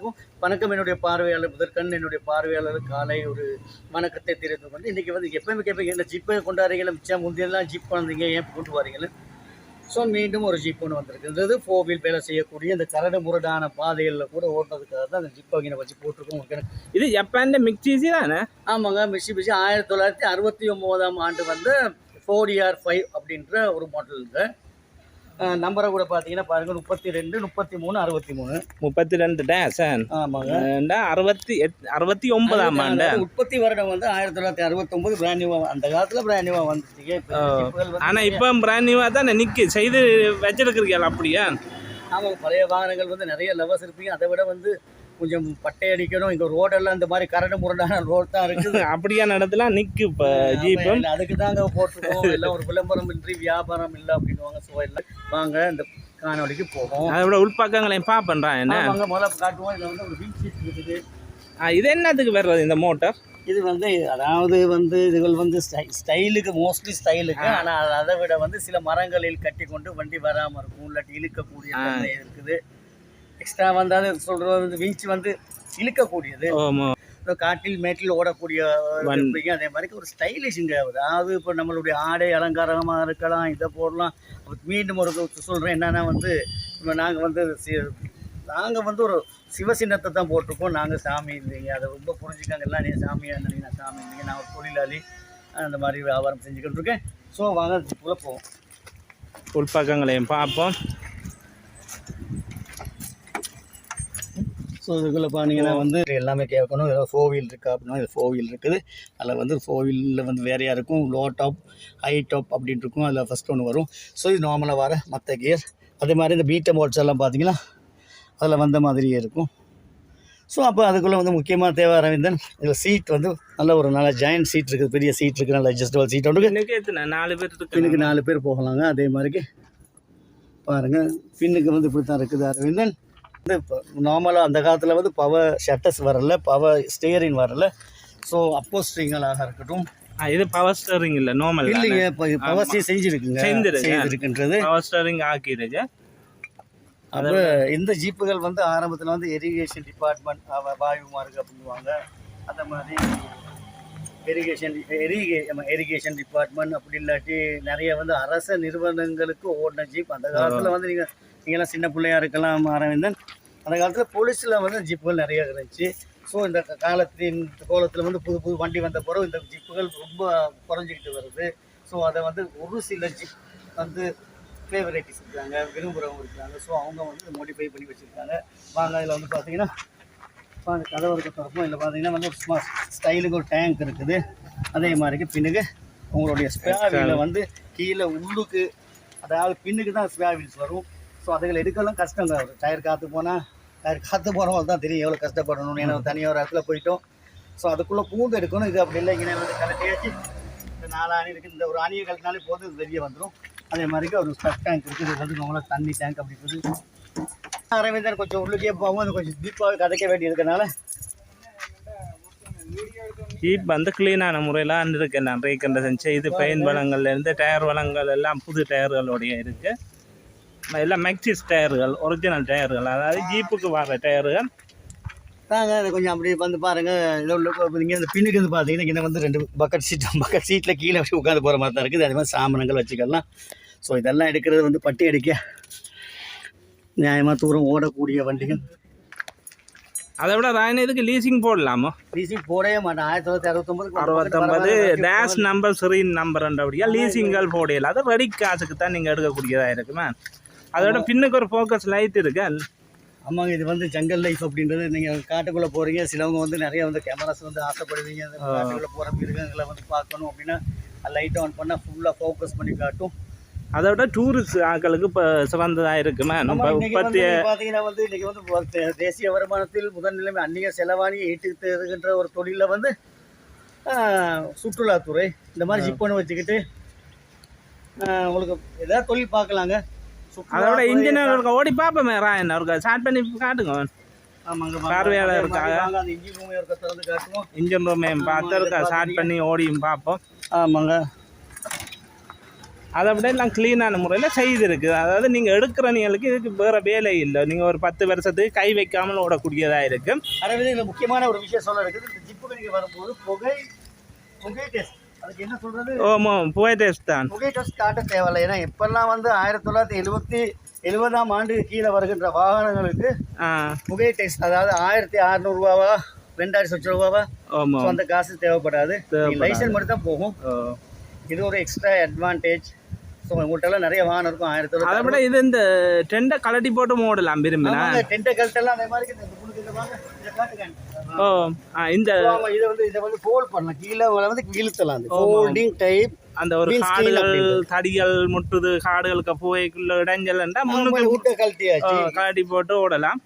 வணக்கம் என்னுடைய பார்வையாளர் முதற்கண் என்னுடைய பார்வையாளர் காலை ஒரு வணக்கத்தை தெரிவித்துக் கொண்டு இன்றைக்கி வந்து எப்போயுமே கேட்பீங்க இந்த ஜிப்பை கொண்டாடுறீங்களா மிச்சம் முந்தையெல்லாம் ஜிப் வந்தீங்க ஏன் கொண்டு வரீங்கன்னு. ஸோ மீண்டும் ஒரு ஜிப் ஒன்று வந்திருக்குன்றது 4 வீல் வேலை செய்யக்கூடிய இந்த கரடு முரடான பாதைகளில் கூட ஓட்டுறதுக்காக தான் அந்த ஜிப்பை இங்கே வச்சு போட்டிருக்கோம். இது ஜப்பான் மிக்சிசி தானே? ஆமாங்க, மிட்சுபிஷி 1969ஆம் ஆண்டு வந்து 4DR5 அப்படின்ற ஒரு மாடலுங்க. நம்பரை கூட பார்த்தீங்கன்னா பாருங்கள் 32 33 63 32 டேஷன். ஆமாங்க, 69ஆம் ஆண்டு உற்பத்தி வருடம் வந்து 1969 பிராண்ட் நியூவா. அந்த காலத்தில் பிராண்ட் நியூவா வந்துச்சு. ஆனால் இப்போ பிராண்ட் நியூவா தான் நிற்கி செய்து வச்சிருக்கிறீங்க அப்படியா? ஆமாம், பழைய வாகனங்கள் வந்து நிறைய லவர்ஸ் இருப்பீங்க. அதை விட வந்து கொஞ்சம் பட்டை அடிக்கணும். இங்கே ரோடெல்லாம் இந்த மாதிரி கரடு முரடான ரோட் தான் இருக்குது. அப்படியா நடத்தலாம் நிற்கு இப்போ ஜீப்பு அதுக்கு தாங்க போட்டுருக்கோம். எல்லாம் ஒரு விளம்பரம் இன்றி வியாபாரம் இல்லை அப்படின்வாங்க. ஸோ எல்லாம் வாங்க இந்த காணொலிக்கு போவோம். அதோட உள்பக்கங்களையும் பார்ப்பேன் என்ன வாங்க முதல்ல காட்டுவோம். இதில் வந்து ஒரு வீல் சீட் இருக்குது. இது என்னத்துக்கு வர்றது இந்த மோட்டார்? இது வந்து அதாவது வந்து இதுகள் வந்து ஸ்டைலுக்கு மோஸ்ட்லி ஸ்டைலுக்கு. ஆனால் அதை விட வந்து சில மரங்களில் கட்டி கொண்டு வண்டி வராமல் இருக்கும், இல்லாட்டி இழுக்கக்கூடிய இருக்குது. எக்ஸ்ட்ரா வந்தால் சொல்கிறது வந்து வீச்சு வந்து இழுக்கக்கூடியது. காட்டில் மேட்டில் ஓடக்கூடிய அதே மாதிரி ஒரு ஸ்டைலிஷுங்க. அதாவது இப்போ நம்மளுடைய ஆடை அலங்காரமாக இருக்கலாம், இதை போடலாம். மீண்டும் ஒரு சொல்கிறேன் என்னென்னா வந்து இப்போ நாங்கள் வந்து ஒரு சிவசின்னத்தை தான் போட்டிருக்கோம். நாங்கள் சாமி இல்லைங்க, அதை ரொம்ப புரிஞ்சுக்காங்க. எல்லாம் நீ சாமியாக இருந்தீங்க, நான் சாமி இல்லைங்க, நான் ஒரு தொழிலாளி, அந்த மாதிரி வியாபாரம் செஞ்சுக்கிட்டு இருக்கேன். ஸோ வாங்க அதுக்குள்ளே போவோம். உள்பக்கங்களையும் பார்ப்போம். ஸோ இதுக்குள்ளே பார்த்தீங்கன்னா வந்து எல்லாமே கேட்கணும். ஏதாவது 4 வீல் இருக்கா அப்படின்னா இது 4 வீல் இருக்குது. அதில் வந்து 4 வீலில் வந்து வேறையாக இருக்கும். லோ டாப், ஹை டாப் அப்படின்ட்டு இருக்கும். அதில் ஃபஸ்ட் ஒன்று வரும். ஸோ இது நார்மலாக வர மற்ற கியர். அதே மாதிரி இந்த பீட்டம் மோட்ஸ் எல்லாம் பார்த்தீங்கன்னா அதில் வந்த மாதிரியே இருக்கும். ஸோ அப்போ அதுக்குள்ளே வந்து முக்கியமாக தேவை அரவிந்தன், இதில் சீட் வந்து நல்ல ஜாயின்ட் சீட் இருக்குது. பெரிய சீட் இருக்குது, நல்ல அட்ஜஸ்டபிள் சீட் ஒன்று. 4 பேர் பின்னுக்கு 4 பேர் போகலாங்க. அதே மாதிரிக்கு பாருங்கள், பின்னுக்கு வந்து இப்படி தான் இருக்குது அரவிந்தன். வந்து நார்மலாக அந்த காலத்தில் வந்து பவர் ஷட்டர்ஸ் வரல, பவர் ஸ்டியரிங் வரல. ஸோ அப்போஸ்ட்ரிங்களாக இருக்கட்டும். இது பவர் ஸ்டீரிங் இல்லை, நார்மல் இல்லைங்க. இப்போ பவர் ஸ்டீரிங் செஞ்சுருக்குன்றது பவர் ஸ்டீரிங் ஆக்கிடுச்சு. அது இந்த ஜீப்புகள் வந்து ஆரம்பத்தில் வந்து இரிகேஷன் டிபார்ட்மெண்ட் வாயு மார்க் அப்படின்வாங்க. அந்த மாதிரி இரிகேஷன் டிபார்ட்மெண்ட் அப்படி இல்லாட்டி நிறைய வந்து அரச நிறுவனங்களுக்கு ஓடின ஜீப். அந்த காலத்தில் வந்து நீங்கள்லாம் சின்ன பிள்ளையாக இருக்கலாம் அரவிந்தன். அந்த காலத்தில் போலீஸில் வந்து ஜீப்புகள் நிறைய இருந்துச்சு. ஸோ இந்த கோலத்தில் வந்து புது வண்டி வந்த பிறகு இந்த ஜீப்புகள் ரொம்ப குறைஞ்சிக்கிட்டு வருது. ஸோ அதை வந்து ஒரு சில ஜீப் வந்து ஃபேவரேட்டிஸ் இருக்காங்க, விரும்புகிறவங்க இருக்காங்க. ஸோ அவங்க வந்து மோடிஃபை பண்ணி வச்சுருக்காங்க. வாங்க இதில் வந்து பார்த்தீங்கன்னா கதவு இருக்க திறப்போம். இதில் பார்த்தீங்கன்னா வந்து ஒரு ஸ்டைலுக்கு ஒரு டேங்க் இருக்குது. அதே மாதிரிக்கு பின்னுக்கு உங்களுடைய ஸ்பேர் வீலில் வந்து கீழே உள்ளுக்கு, அதாவது பின்னுக்கு தான் ஸ்பேர் வீல்ஸ் வரும். ஸோ அதுகளை எடுக்கலாம் கஷ்டங்க. டயர் காற்று போனவங்க தான் தெரியும் எவ்வளோ கஷ்டப்படணும்னு. ஏன்னா தனியாக ஒரு இடத்துல போயிட்டோம். ஸோ அதுக்குள்ளே பூந்து எடுக்கணும். இது அப்படி இல்லை, இங்கே வந்து கலட்டியாச்சு. இந்த 4 ஆணி இருக்குது. இந்த ஒரு ஆணியை கலட்டினாலே போது இது வெளியே வந்துடும். அதே மாதிரிக்கு ஒரு ஸ்டக் டேங்க் இருக்குது. இது வந்து நம்மளோட தண்ணி டேங்க் அப்படி இருக்குது. அரவிந்தன் கொஞ்சம் உள்ளுக்கே போகும். அது கொஞ்சம் டீப்பாக கதைக்க வேண்டி இருக்கனால ஜீப் வந்து கிளீனான முறையில் இருக்கு. நான் ரீகண்டேஷன் செய்து பெயின் வளங்கள்லேருந்து டயர் வளங்கள் எல்லாம் புது டயர்களோடைய இருக்குது. எல்லாம் மேக்சிஸ் டயர்கள், ஒரிஜினல் டயர்கள், அதாவது ஜீப்புக்கு வர டயர்கள் தாங்க. அதை கொஞ்சம் அப்படி வந்து பாருங்கள். இங்கே இந்த பின்னுக்கு வந்து பார்த்தீங்கன்னா இங்கே வந்து 2 பக்கெட் சீட்டில் கீழே வச்சு உட்காந்து போகிற மாதிரி தான் இருக்குது. அதே மாதிரி சாமானங்கள் வச்சுக்கலாம். ஸோ இதெல்லாம் எடுக்கிறது வந்து பட்டி அடிக்க நியாயமாக தூரம் ஓடக்கூடிய வண்டிகள். அதை விட ராயன இதுக்கு லீசிங் போடலாமா? லீசிங் போடவே மாட்டேன். 1969 டேஷ் நம்பர் சீரியல் நம்பர் அப்படியா லீசிங்கள் போடையில. அது ரெடி காசுக்கு தான் நீங்கள் எடுக்கக்கூடியதாக இருக்குமா? அதோட பின்னுக்கு ஒரு ஃபோக்கஸ் லைட் இருக்கு. ஆமாங்க, இது வந்து ஜங்கல் லைஃப் அப்படின்றது. நீங்கள் காட்டுக்குள்ளே போகிறீங்க, சிலவங்க வந்து நிறைய வந்து கேமராஸ் வந்து ஆசைப்படுவீங்க. அந்த காட்டுக்குள்ளே போகிற மிருகங்களை வந்து பார்க்கணும் அப்படின்னா லைட் ஆன் பண்ணால் ஃபுல்லாக ஃபோக்கஸ் பண்ணி காட்டும். அதை விட டூரிஸ்ட் ஆட்களுக்கு இப்போ சிறந்ததாக இருக்குமா? பார்த்தீங்கன்னா வந்து இன்றைக்கி வந்து தேசிய வருமானத்தில் முதல்நிலைமை அந்நிய செலவாணியை ஈட்டுகின்ற ஒரு தொழிலில் வந்து சுற்றுலாத்துறை இந்த மாதிரி ஜிப் ஒன்று வச்சுக்கிட்டு உங்களுக்கு எதாவது தொழில் பார்க்கலாங்க. அதோட இன்ஜினியர் ஓடி பார்ப்போமே ராயன் அவருக்கு ஸ்டார்ட் பண்ணி காட்டுங்க. ஆமாங்க, பார்வையாளர் இருக்காங்க. அந்த இன்ஜின் ரூமே இருக்க திறந்து காட்டுவோம். இன்ஜின் ரூமே பார்த்து இருக்கா ஸ்டார்ட் பண்ணி ஓடியும் பார்ப்போம். ஆமாங்க, அதை விட எல்லாம் க்ளீனான முறையில் செய்திருக்கு. அதாவது நீங்கள் எடுக்கிறவங்களுக்கு இதுக்கு வேறு வேலை இல்லை. நீங்கள் ஒரு 10 வருஷத்துக்கு கை வைக்காமல் ஓடக்கூடியதாக இருக்கும். அதாவது இதில் முக்கியமான ஒரு விஷயம் சொல்ல இருக்குது. இந்த ஜிப்புக்கு நீங்கள் வரும்போது புகை டெஸ்ட், அதுக்கு என்ன சொல்கிறது? ஆமாம், புகை டெஸ்ட் தான். புகை டெஸ்ட் காட்ட தேவையில்லை. ஏன்னா எப்பெல்லாம் வந்து 1970 ஆண்டு கீழே வருகின்ற வாகனங்களுக்கு புகை டெஸ்ட், அதாவது 1600 ரூபாவா 2000 சொச்ச ரூபாவா அந்த காசு தேவைப்படாது. லைசன்ஸ் மட்டும் தான் போகும். இது ஒரு எக்ஸ்ட்ரா அட்வான்டேஜ். ஸோ உங்கள்கிட்டலாம் நிறைய வாகனம் இருக்கும். 1000. அதை விட இது இந்த டெண்டை கலட்டி போட்டு மூடலாம் விரும்பினா. டெண்டை கலட்டெல்லாம் அதே மாதிரி இந்த இதை வந்து ஃபோல்ட் பண்ணலாம். கீழே வந்து இழுத்தலாம். Folding type. அந்த ஒரு காடுகள் தடிகள் முட்டுது, காடுகளுக்கு போய்க்குள்ள இடைஞ்சல்ண்டா முன்னுக்கு கலட்டி போட்டு ஓடலாம்.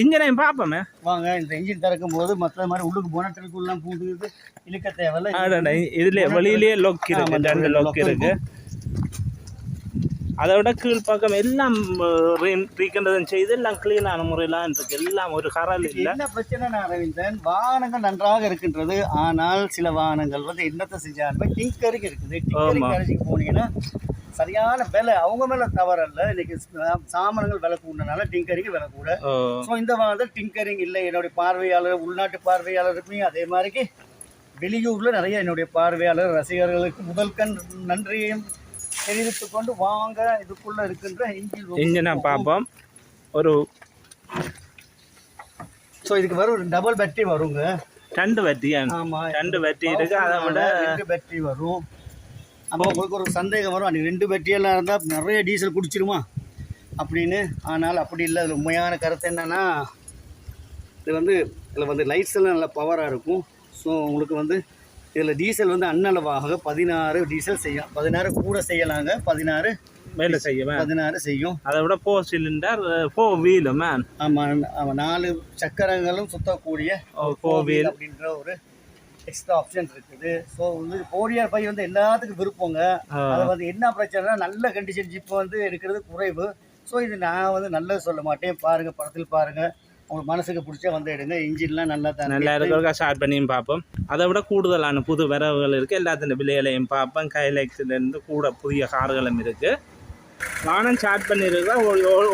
இன்ஜினையும் பார்ப்போமே வாங்க. இந்த இன்ஜின் திறக்கும் போது மற்ற மாதிரி உள்ளுக்கு போனட்டுக்குள்ளலாம் பூந்துக்குது, இழுக்க தேவையில்லை. இதுல வெளியிலேயே லொக் இருக்கு, 2 லொக் இருக்கு. அதை விட கீழ்ப்பக்கம் எல்லாம் ரீகண்டதன் செய்து எல்லாம் கிளீனான முறையெல்லாம் இருக்கு. எல்லாம் ஒரு கரல் இல்லை. என்ன பிரச்சனை அரவிந்தன், வாகனங்கள் நன்றாக இருக்கின்றது. ஆனால் சில வாகனங்கள் வந்து என்னத்தை செஞ்சாலுமே டிங்கரிங் இருக்குது. டிங்கரிங் போனீங்கன்னா சரியான விலை அவங்க மேலே தவறல்ல. இன்னைக்கு சாமான்கள் விலை கூடனால டிங்கரிங் விலை கூட. ஸோ இந்த வாகனத்தில் டிங்கரிங் இல்லை. என்னுடைய பார்வையாளர், உள்நாட்டு பார்வையாளருக்குமே அதே மாதிரிக்கு வெளியூரில் நிறைய என்னுடைய பார்வையாளர் ரசிகர்களுக்கு முதல்கண் நன்றியையும் தெரிவித்துக் கொண்டு வாங்க. இதுக்குள்ள இருக்கின்ற இன்ஜினை பார்ப்போம். ஒரு ஸோ இதுக்கு வரும் டபுள் பேட்டரி வருங்க. 2 பேட்டரி. ஆமாம், 2 பேட்டரி இருக்கு. அதை விட 2 பேட்டரி வரும். அப்போ உங்களுக்கு ஒரு சந்தேகம் வரும், அது 2 பேட்டரியெல்லாம் இருந்தால் நிறைய டீசல் குடிச்சிருமா அப்படின்னு. ஆனால் அப்படி இல்லை. அதில் உண்மையான கருத்து என்னென்னா, இதில் வந்து லைட்ஸ் எல்லாம் நல்லா பவராக இருக்கும். ஸோ உங்களுக்கு வந்து இதில் டீசல் வந்து அன்னளவாக 16 டீசல் செய்யும். 16 கூட செய்யலாங்க. 16 வேலை செய்யும். 16 செய்யும். அதை விட 4 சிலிண்டர் 4 வீலு மேன். ஆமாம், 4 சக்கரங்களும் சுத்தக்கூடிய 4 வீல் அப்படின்ற ஒரு எக்ஸ்ட்ரா ஆப்ஷன் இருக்குது. ஸோ வந்து 4R5 வந்து எல்லாத்துக்கும் விருப்பங்க. அதை வந்து என்ன பிரச்சனைனா, நல்ல கண்டிஷன் ஜிப் வந்து இருக்கிறது குறைவு. ஸோ இது நான் வந்து நல்லது சொல்ல மாட்டேன். பாருங்கள், படத்தில் பாருங்கள், உங்களுக்கு மனசுக்கு பிடிச்சா வந்து எடுங்க. இன்ஜின்லாம் நல்லா தான் நல்லா இருக்கிற ஸ்டார்ட் பண்ணியும் பார்ப்போம். அதை விட கூடுதலான புது வரவுகள் இருக்குது. எல்லாத்தின் விலைகளையும் பார்ப்போம். கைலெக்ஸ்லேருந்து கூட புதிய கார்களும் இருக்குது. வானம் ஸ்டார்ட் பண்ணியிருக்கா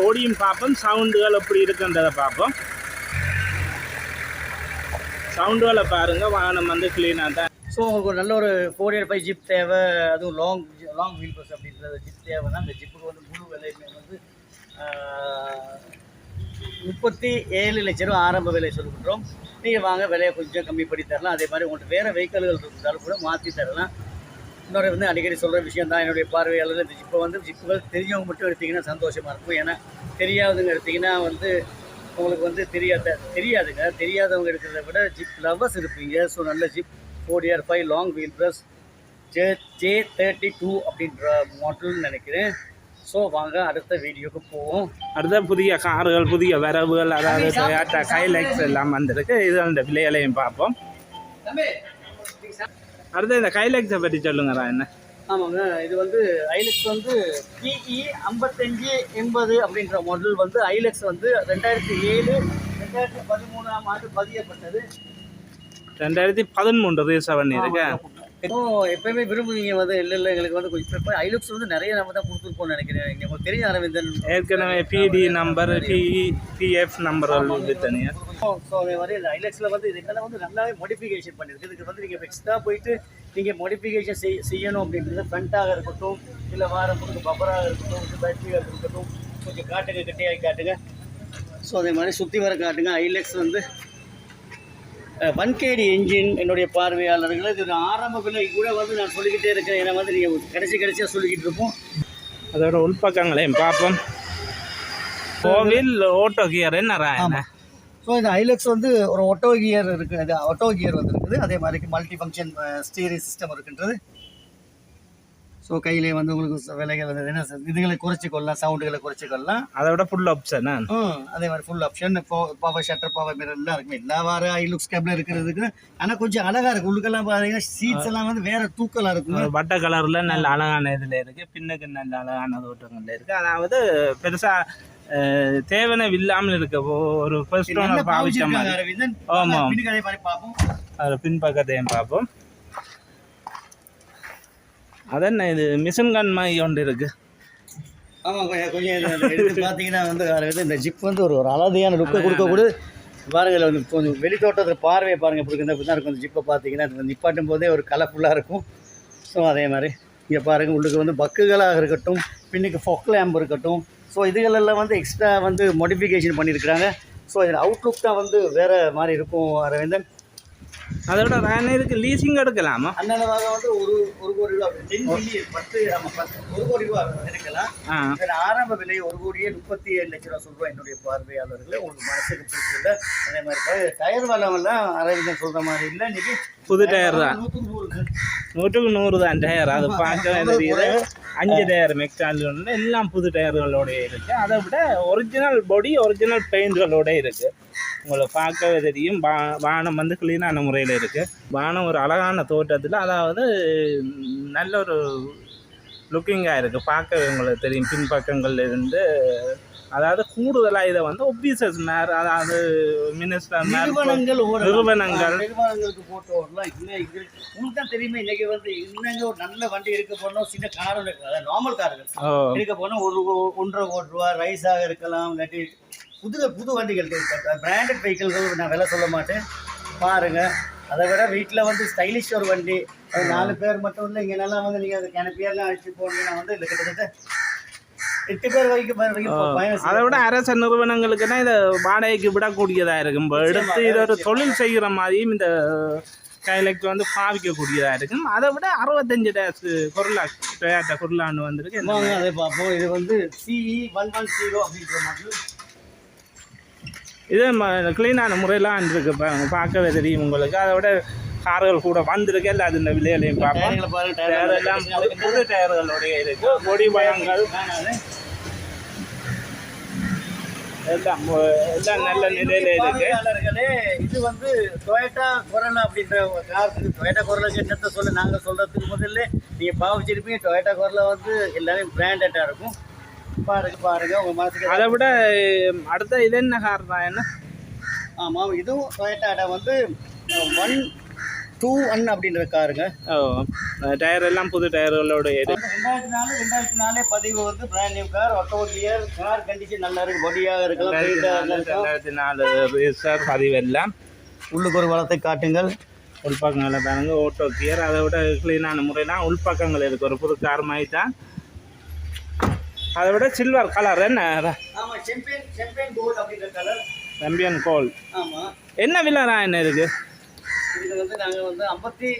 ஓடியும் பார்ப்போம். சவுண்டுகள் எப்படி இருக்குன்றதை பார்ப்போம். சவுண்டுகளை பாருங்கள். வாகனம் வந்து க்ளீனாக தான். ஸோ உங்களுக்கு ஒரு நல்ல ஒரு 4R5 ஜிப் தேவை, அதுவும் லாங் வீல் பஸ் அப்படின்ற ஜிப் தேவைன்னா அந்த ஜிப்புக்கு வந்து முழு விலையுமே வந்து 37 லட்சம் ரூபா ஆரம்ப விலை சொல்லிவிட்றோம். நீங்கள் வாங்க, விலையை கொஞ்சம் கம்மி பண்ணி தரலாம். அதே மாதிரி உங்கள்கிட்ட வேறு வெஹிக்கிள்கள் இருந்தாலும் கூட மாற்றி தரலாம். இன்னொரு வந்து அடிக்கடி சொல்கிற விஷயம் தான், என்னுடைய பார்வையாளர் இந்த ஜிப்புகள் தெரிஞ்சவங்க மட்டும் எடுத்திங்கன்னா சந்தோஷமாக இருக்கும். ஏன்னா தெரியாதவங்க எடுத்திங்கன்னா வந்து உங்களுக்கு வந்து தெரியாதுங்க. தெரியாதவங்க எடுக்கிறத விட ஜிப் லவர்ஸ் இருப்பீங்க. ஸோ நல்ல jeep 4R5 long wheel base J32 அப்படின்ற மாடல்னு நினைக்கிறேன். ஸோ வாங்க அடுத்த வீடியோக்கு போவோம். அடுத்த புதிய கார்கள், புதிய வரவுகள், அதாவது டொயோட்டா ஹைலக்ஸ் எல்லாம் வந்திருக்கு. இது அந்த விலைகளையும் பார்ப்போம். அடுத்து இந்த ஹைலக்ஸை பற்றி சொல்லுங்கடா. என்ன? ஆமாங்க, இது வந்து ஐலக்ஸ் வந்து PE 5580 அப்படின்ற மாடல் வந்து ஐலக்ஸ் வந்து 2007-2013 ஆண்டு பதியப்பட்டது. 2013 ரீசா பண்ணியிருக்கு. எப்பயுமே விரும்புவீங்க வந்து இல்லை எங்களுக்கு வந்து கொஞ்சம் இப்போ ஐலுக்ஸ் வந்து நிறைய நம்ம தான் கொடுத்துருப்போம்னு நினைக்கிறேன். இங்கே உங்களுக்கு தெரியும் அரவிந்தன், ஏற்கனவே PD நம்பர், PF நம்பர் தனியாக. ஸோ அதே மாதிரி இந்த ஐலக்ஸில் வந்து இதுக்கெல்லாம் வந்து நல்லாவே மாடிஃபிகேஷன் பண்ணியிருக்கு. இதுக்கு வந்து நீங்கள் எக்ஸ்ட்ரா போயிட்டு நீங்கள் மாடிஃபிகேஷன் செய்யணும் அப்படின்றது ஃப்ரண்ட்டாக இருக்கட்டும், இல்லை வாரத்துக்கு பப்பராக இருக்கட்டும், பேட்டரியாக இருக்கட்டும், கொஞ்சம் காட்டுங்க, கட்டியாக காட்டுங்க. ஸோ அதே மாதிரி சுற்றி வர காட்டுங்க. ஐலக்ஸ் வந்து 1KD என்ஜின். என்னுடைய பார்வையாளர்கள் இது ஆரம்ப விலை கூட வந்து நான் சொல்லிக்கிட்டே இருக்கேன். ஏன்னா வந்து நீங்கள் கடைசியாக சொல்லிக்கிட்டு இருப்போம். அதோட உள்பக்கங்களையும் பார்ப்போம். கோவில் ஓட்டோ கியர் என்ன? ஸோ இந்த ஐலக்ஸ் வந்து ஒரு ஆட்டோ கியர் இருக்குது. ஆட்டோ கியர் வந்துருக்குது. அதே மாதிரி மல்டி ஃபங்க்ஷன் ஸ்டீரிங் சிஸ்டம் இருக்கின்றது. ஸோ கையிலே வந்து உங்களுக்கு விலைகள் வந்து என்ன இதுகளை குறைச்சிக்கொள்ளலாம், சவுண்டுகளை குறைச்சிக்கொள்ளலாம். அதை விட ஃபுல் ஆப்ஷன். அதே மாதிரி full option, power shutter, power mirror எல்லாம் இருக்குமே. எல்லா வார ஐலுக்ஸ் கேப்ல இருக்கிறதுக்கு. ஆனால் கொஞ்சம் அழகாக இருக்குது. உள்ளுக்கெல்லாம் பார்த்தீங்கன்னா சீட்ஸ் எல்லாம் வந்து வேற தூக்கலாக இருக்கும். வட்ட கலரில் நல்ல அழகான இதில் இருக்குது. பின்னுக்கு நல்ல அழகான தோட்டங்களில் இருக்குது. அதாவது பெருசாக தேவனை இல்லாமல் இருக்க ஒரு ஃபர்ஸ்ட் ஓனர் பாவிச்ச மாதிரி. ஆமாம், பார்ப்போம். அதில் பின்பக்கத்தையும் பார்ப்போம். அதென்ன இது மிஷின் கன் மாதிரி ஒன்று இருக்குது. ஆமாம், கொஞ்சம் எடுத்து பார்த்தீங்கன்னா வந்து இந்த ஜிப் வந்து ஒரு அழகான லுக்கை கொடுக்கக்கூட பாருங்கள். வந்து கொஞ்சம் வெளித்தோட்டத்தில் பார்வையை பாருங்கள், இப்படி இருந்தால் தான் இருக்கும். அந்த ஜிப்பை பார்த்தீங்கன்னா அது நிப்பாட்டும் போதே ஒரு கலர்ஃபுல்லாக இருக்கும். ஸோ அதே மாதிரி இங்கே பாருங்கள், உள்ளுக்கு வந்து பக்குகளாக இருக்கட்டும், பின்னுக்கு ஃபொக் லேம்ப் இருக்கட்டும். ஸோ இதுகளெல்லாம் வந்து எக்ஸ்ட்ரா வந்து மாடிஃபிகேஷன் பண்ணியிருக்கிறாங்க. ஸோ இதில் அவுட்லுக் தான் வந்து வேறு மாதிரி இருக்கும் அரவிந்தன். அதோட ரேனருக்கு லீசிங் எடுக்கலாமா? அந்தளவாக வந்து ஒரு கோடி ரூபா 10 மில்லியன் 1 கோடி ரூபா எடுக்கலாம். இதில் ஆரம்ப விலை 1,37,00,000 சொல்கிறோம். என்னுடைய பார்வையாளர்கள் உங்களுக்கு மனசுக்கு பிடிச்சிருந்த அதே மாதிரி டயர் வளமெல்லாம் அரவிந்தன் சொல்கிற மாதிரி இல்லை. இன்றைக்கி புது டயர் தான், 100க்கு 100 தான் டயர். அது பார்க்க தெரியுது. 5 டயர் மெக்கானில் எல்லாம் புது டயர்களோட இருக்குது. அதை விட ஒரிஜினல் பாடி, ஒரிஜினல் பெயிண்ட்களோட இருக்குது. உங்களை பார்க்கவே தெரியும். வானம் வந்து க்ளீனான முறையில் இருக்குது. வானம் ஒரு அழகான தோட்டத்தில், அதாவது நல்ல ஒரு லுக்கிங்காக இருக்குது. பார்க்கவே உங்களுக்கு தெரியும் பின்பக்கங்கள்ல இருந்து. அதாவது கூடுதலாக இதை வந்து ஒபிசஸ் மேர், அதாவது மினிஸ்டர் நிறுவனங்களுக்கு போட்டோம்லாம் உங்களுக்கு தான் தெரியுமே. இன்னைக்கு வந்து இன்னங்க ஒரு நல்ல வண்டி எடுக்க போனோம், சின்ன கார் அதாவது நார்மல் கார்கள் எடுக்க போனோம், 1.5 கோடி ரூபா ரைஸாக இருக்கலாம். இல்லாட்டி புது வண்டிகள், பிராண்டட் வெஹிக்கிள்கள் நான் விலை சொல்ல மாட்டேன். பாருங்கள், அதை விட வீட்டில் வந்து ஸ்டைலிஷ் ஒரு வண்டி, அது 4 பேர் மட்டும் இல்லை. இங்கெல்லாம் வந்து நீங்கள் அது கிணப்பியெல்லாம் அழைச்சி போனீங்கன்னா வந்து இல்லை கிட்டத்தட்ட 8 பேர் வரைக்கும். அதை விட அரசு நிறுவனங்களுக்குன்னா இதை வாடகைக்கு விடக்கூடியதாக இருக்கும். எடுத்து இதை ஒரு தொழில் செய்கிற மாதிரியும் இந்த கைலைக்கு வந்து பாவிக்கக்கூடியதாக இருக்கும். அதை விட 65 டேஸ் கொர்லா, டொயாட்டா கொர்லான்னு வந்துருக்கு. அதை பார்ப்போம். இது வந்து CE 110 அப்படின்ற மாதிரி இது க்ளீனான முறையெல்லாம் இருக்கு. பார்க்கவே தெரியும் உங்களுக்கு. அதை விட கார்கள் கூட வந்திருக்கு. இல்லை அது இந்த விலையிலையும் பார்ப்போம். டயரெல்லாம் புது டயர்களுடைய இருக்குது. கொடி பயங்கள் எல்லாம் நல்ல நிலையில் இருக்குது. இது வந்து டொயோட்டா கொரோனா அப்படின்ற கார். டொயோட்டா கொரோனாக்கு என்னத்தை சொல்ல நாங்கள் சொல்கிறதுக்கு முதல்ல நீங்கள் பாவிச்சிருப்பீங்க. டொயோட்டா கொரோனா வந்து எல்லாரும் பிராண்டடாக இருக்கும். பாருங்க உங்கள் மனசுக்கு. அதை விட அடுத்த இது என்ன கார் தான் என்ன? ஆமாம், இதுவும் டொயோட்டாட வந்து 121 அப்படின்ற காருங்க. டயர் எல்லாம் புது டயர்களோட 2004 பதிவு வந்து brand new car. Automobile car condition நல்லா இருக்கு. பொடியாக இருக்கலாம். 2004 பதிவு எல்லாம். உள்ளுக்கு ஒரு வளத்தை காட்டுங்கள். உள்பக்கங்களை பாருங்க, ஓட்டோ கியர். அதை விட க்ளீனான முறையெல்லாம் உள்பக்கங்கள் இருக்குது. ஒரு புது கார் மாதிரி தான். அதை விட சில்வர் கலர் என்ன? ஆமாம், செம்பியன் கோல்ட் அப்படின்ற கலர். செம்பியன் கோல்ட். ஆமாம். என்ன விலை என்ன இருக்குது? இது வந்து நாங்கள் வந்து 57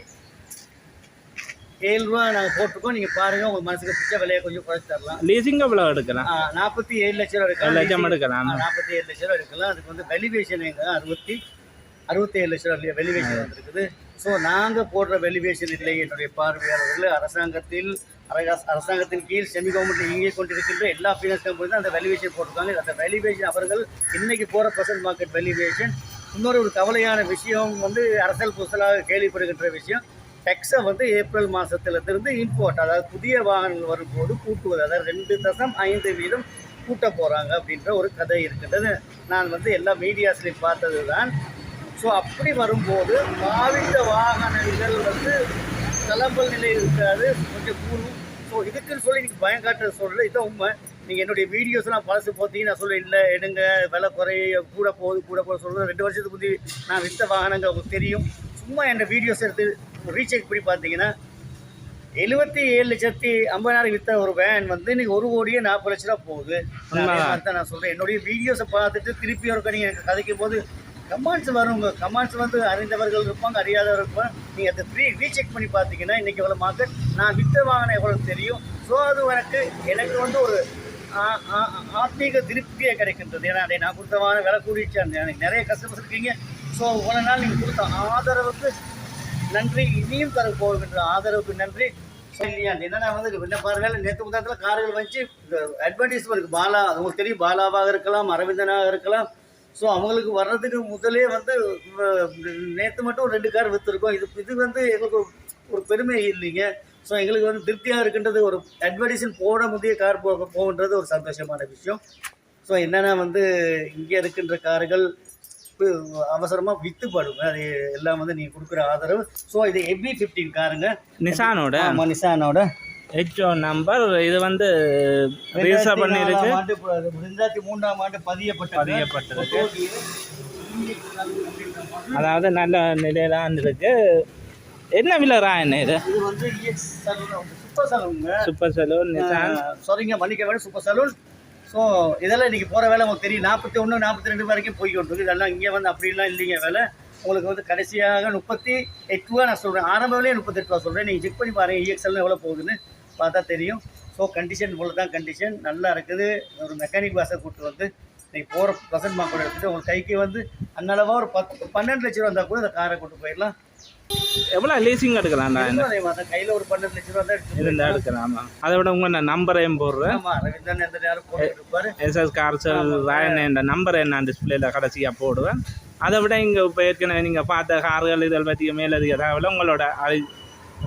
ரூபா நாங்கள் போட்டிருக்கோம். நீங்கள் பாருங்கள், உங்கள் மனசுக்கு பிடிச்ச விலையை கொஞ்சம் குறைச்சி தரலாம். லீசிங் எவ்வளோ எடுக்கலாம்? 47 லட்சம் ரூபா எடுக்கலாம். 1 லட்சம் எடுக்கலாம். 47 லட்சம் ரூபா எடுக்கலாம். அதுக்கு வந்து வெலிவேஷன் எங்க 67 லட்சம் ரூபா வெலிவேஷன் வந்துருக்குது. ஸோ நாங்கள் போடுற வெலிவேஷன் இல்லை. என்னுடைய பார்வையாளர்கள் அரசாங்கத்தின் கீழ் செமி கவர்மெண்ட் இயங்கிக் கொண்டிருக்கின்ற எல்லா ஃபைனான்ஸ் கம்பெனி தான் அந்த வேல்யூவேஷன் போட்டிருக்காங்க. அந்த வேல்யூவேஷன் அவர்கள் இன்றைக்கி போகிற ப்ரெசன்ட் மார்க்கெட் வேல்யூவேஷன். இன்னொரு கவலையான விஷயம் வந்து அரசியல் புதுசலாக கேள்விப்படுகின்ற விஷயம், டெக்ஸை வந்து ஏப்ரல் மாதத்திலிருந்து இம்போர்ட், அதாவது புதிய வாகனங்கள் வரும்போது கூட்டுவது, அதாவது 2.5% கூட்ட போகிறாங்க அப்படின்ற ஒரு கதை இருக்கின்றது. நான் வந்து எல்லா மீடியாஸ்லையும் பார்த்தது தான். ஸோ அப்படி வரும்போது பாவித்த வாகனங்கள் வந்து கலம்பல் நிலை இருக்காது, கொஞ்சம் கூடும். ஸோ இதுக்குன்னு சொல்லி நீங்கள் பயம் காட்டுற சொல்லலை, இதான் உண்மை. நீங்கள் என்னுடைய வீடியோஸ்லாம் பழசு பார்த்தீங்கன்னா நான் சொல்ல இல்லை எடுங்க விலை குறைய கூட போகுது சொல்கிறேன். 2 வருஷத்துக்கு முந்தி நான் விற்ற வாகனங்கள் உங்களுக்கு தெரியும். சும்மா என்னோடய வீடியோஸ் எடுத்து ரீசெக் பண்ணி பார்த்தீங்கன்னா 77,50,000 விற்ற ஒரு வேன் வந்து இன்றைக்கி 1,40,00,000 போகுது. தான் நான் சொல்கிறேன். என்னுடைய வீடியோஸை பார்த்துட்டு திருப்பி ஒரு நீங்கள் எனக்கு கதைக்கும் போது கமெண்ட்ஸ் வரும். உங்கள் கமெண்ட்ஸ் வந்து அறிந்தவர்கள் இருப்பாங்க, அறியாதவர்கள் இருப்பாங்க. நீங்கள் அதை ரீசெக் பண்ணி பார்த்தீங்கன்னா இன்றைக்கி எவ்வளோ மார்க்கெட் நான் விற்ற வாங்கின எவ்வளோ தெரியும். ஸோ அது எனக்கு வந்து ஒரு ஆத்மீக திருப்தியை கிடைக்கின்றது. ஏன்னா அதை நான் கொடுத்த வாங்க விலை கூடிச்சு. எனக்கு நிறைய கஸ்டமர்ஸ் இருக்கீங்க. ஸோ இவ்வளோ நாள் நீங்கள் கொடுத்த ஆதரவுக்கு நன்றி. இனியும் தர போகின்ற ஆதரவுக்கு நன்றி. ஸோ இல்லையா என்னென்னா வந்து என்ன பாருங்கள், நேற்று முதாத்தில் கார்கள் வச்சு அட்வர்டைஸ்மெண்ட் இருக்குது. பாலா, அது உங்களுக்கு தெரியும், பாலாவாக இருக்கலாம், அரவிந்தனாக இருக்கலாம். ஸோ அவங்களுக்கு வர்றதுக்கு முதலே வந்து நேற்று மட்டும் 2 கார் விற்றுருக்கோம். இது வந்து எங்களுக்கு ஒரு பெருமை இல்லைங்க. ஸோ எங்களுக்கு வந்து திருப்தியாக இருக்கின்றது. ஒரு அட்வர்டைஸ்மெண்ட் போட முடிய கார் போகின்றது ஒரு சந்தோஷமான விஷயம். ஸோ என்னென்னா வந்து இங்கே இருக்கின்ற கார்கள் அவசரமாக விற்றுப்படுங்க. அது எல்லாம் வந்து நீங்கள் கொடுக்குற ஆதரவு. ஸோ இது FB15 காருங்க, நிசானோட ஆமாம் நிசானோட ஹெச்ஓ நம்பர். இது வந்து ரிஜிஸ்டர் பண்ணியிருக்கு. 2003ஆம் ஆண்டு பதியப்பட்டிருக்கு. அதாவது நல்ல நிலையில இருக்கு. என்ன விலைரா என்ன இது? இது வந்து சூப்பர் சலூனுங்க. சூப்பர் சலூன் நிசான். சாரிங்க, மன்னிக்க வேணும், சூப்பர் சலூன். ஸோ இதெல்லாம் இன்றைக்கி போகிற வேலை உங்களுக்கு தெரியும். 41 42 வரைக்கும் போய் கொண்டிருக்கு. இதெல்லாம் இங்கே வந்து அப்படிலாம் இல்லைங்க வேலை. உங்களுக்கு வந்து கடைசியாக 38 ரூபா நான் சொல்கிறேன். ஆரம்ப விலையே 38 ரூபா சொல்கிறேன். நீங்கள் செக் பண்ணி பாருங்கள் EXL எவ்வளோ போகுதுன்னு பார்த்தா தெரியும். ஸோ கண்டிஷன் இவ்வளோ தான் கண்டிஷன். நல்லா இருக்குது. ஒரு மெக்கானிக் பாஸை கூப்பிட்டு வந்து நீங்கள் போகிற ப்ரெசன்ட் மார்க் கூட எடுத்துகிட்டு உங்களுக்கு கைக்கு வந்து அன்னளவாக ஒரு 12 லட்ச ரூபா இருந்தால் கூட இந்த காரை கூட்டு போயிடலாம். எவ்வளோ லீசிங் எடுக்கலாம்டா? அதே மாதிரி கையில் ஒரு 12 லட்ச ரூபா தான் இருந்தால் எடுக்கலாமா? அதை விட உங்கள் நம்பரையும் போடுறேன். ஆமாம், ரவீந்திரன் எந்த நேரம் போட்டுட்டு இருப்பாரு. SS கார்சல் ராயன் என்ற நம்பரை நான் டிஸ்பிளேல கடைசியாக போடுவேன். அதை விட இங்கே இப்போ ஏற்கனவே நீங்கள் பார்த்த கார்கள் இதில் பற்றிய மேலதிக தகவலை உங்களோட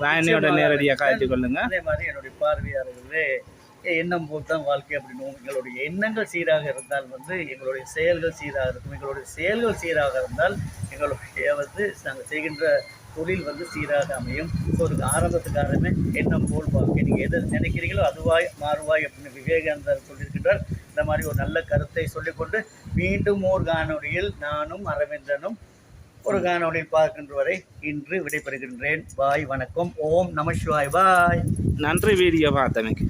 ராயனையோட நேரடியாக காய்ச்சி கொள்ளுங்க. அதே மாதிரி என்னுடைய பார்வையாளர்களே, எண்ணம் போல் தான் வாழ்க்கை அப்படின்னு எங்களுடைய எண்ணங்கள் சீராக இருந்தால் வந்து எங்களுடைய செயல்கள் சீராக இருக்கும். எங்களுடைய செயல்கள் சீராக இருந்தால் எங்களுடைய வந்து நாங்கள் செய்கின்ற தொழில் வந்து சீராக அமையும். ஸோ அதுக்கு ஆரம்பத்துக்காரமே எண்ணம் போல் வாழ்க்கை. நீங்கள் எது நினைக்கிறீங்களோ அதுவாய் மாறுவாய் அப்படின்னு விவேகானந்தர் சொல்லியிருக்கின்றார். இந்த மாதிரி ஒரு நல்ல கருத்தை சொல்லிக்கொண்டு மீண்டும் ஓர் காணொலியில் நானும் அரவிந்தனும் ஒரு காணொலியில் பார்க்கின்ற வரை இன்று விடைபெறுகின்றேன். பாய், வணக்கம், ஓம் நம சிவாய், பாய். நன்றி வீடியோ பார்த்தமைக்கு.